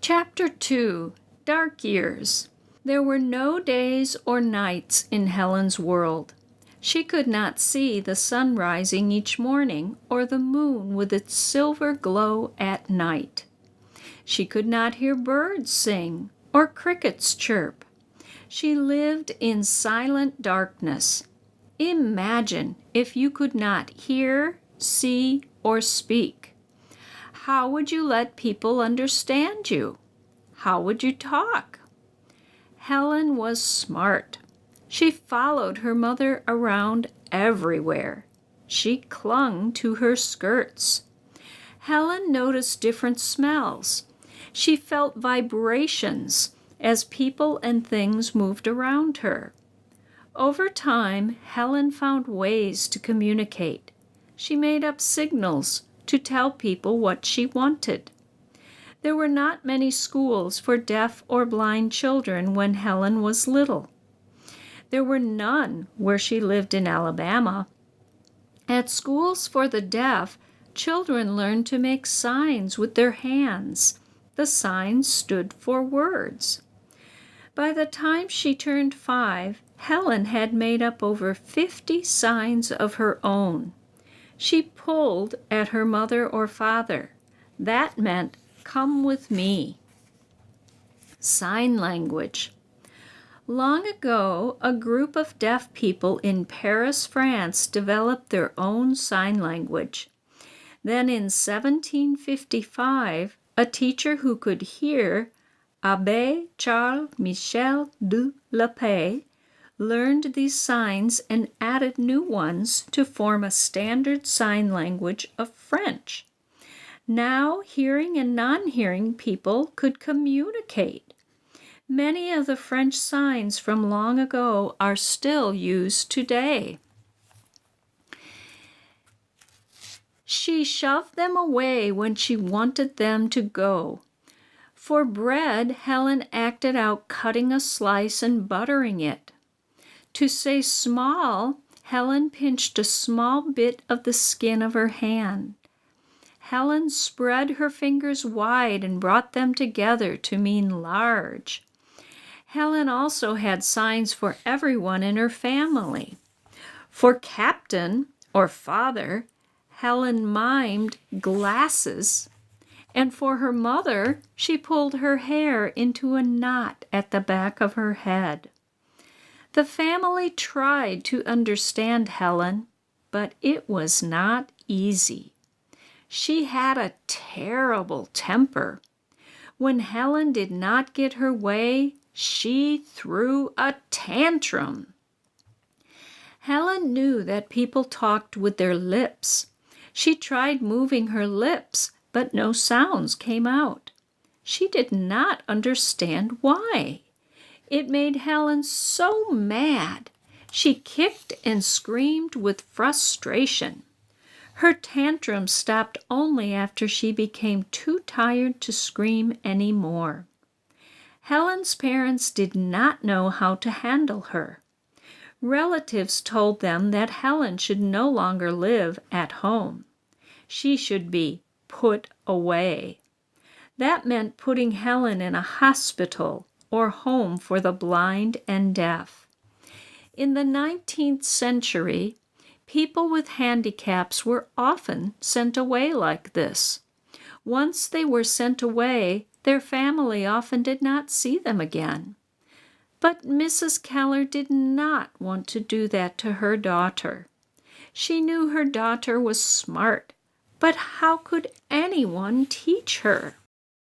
Chapter 2, Dark Years. There were no days or nights in Helen's world. She could not see the sun rising each morning or the moon with its silver glow at night. She could not hear birds sing or crickets chirp. She lived in silent darkness. Imagine if you could not hear, see, or speak. How would you let people understand you? How would you talk? Helen was smart. She followed her mother around everywhere. She clung to her skirts. Helen noticed different smells. She felt vibrations as people and things moved around her. Over time, Helen found ways to communicate. She made up signals to tell people what she wanted. There were not many schools for deaf or blind children when Helen was little. There were none where she lived in Alabama. At schools for the deaf, children learned to make signs with their hands. The signs stood for words. By the time she turned 5, Helen had made up over 50 signs of her own. She pulled at her mother or father. That meant, "Come with me." Sign language. Long ago, a group of deaf people in Paris, France, developed their own sign language. Then in 1755, a teacher who could hear, Abbé Charles Michel de la Paix, learned these signs and added new ones to form a standard sign language of French. Now, hearing and non-hearing people could communicate. Many of the French signs from long ago are still used today. She shoved them away when she wanted them to go. For bread, Helen acted out cutting a slice and buttering it. To say small, Helen pinched a small bit of the skin of her hand. Helen spread her fingers wide and brought them together to mean large. Helen also had signs for everyone in her family. For Captain, or father, Helen mimed glasses, and for her mother, she pulled her hair into a knot at the back of her head. The family tried to understand Helen, but it was not easy. She had a terrible temper. When Helen did not get her way, she threw a tantrum. Helen knew that people talked with their lips. She tried moving her lips, but no sounds came out. She did not understand why. It made Helen so mad. She kicked and screamed with frustration. Her tantrum stopped only after she became too tired to scream any more. Helen's parents did not know how to handle her. Relatives told them that Helen should no longer live at home. She should be put away. That meant putting Helen in a hospital or home for the blind and deaf. In the 19th century, people with handicaps were often sent away like this. Once they were sent away, their family often did not see them again. But Mrs. Keller did not want to do that to her daughter. She knew her daughter was smart, but how could anyone teach her?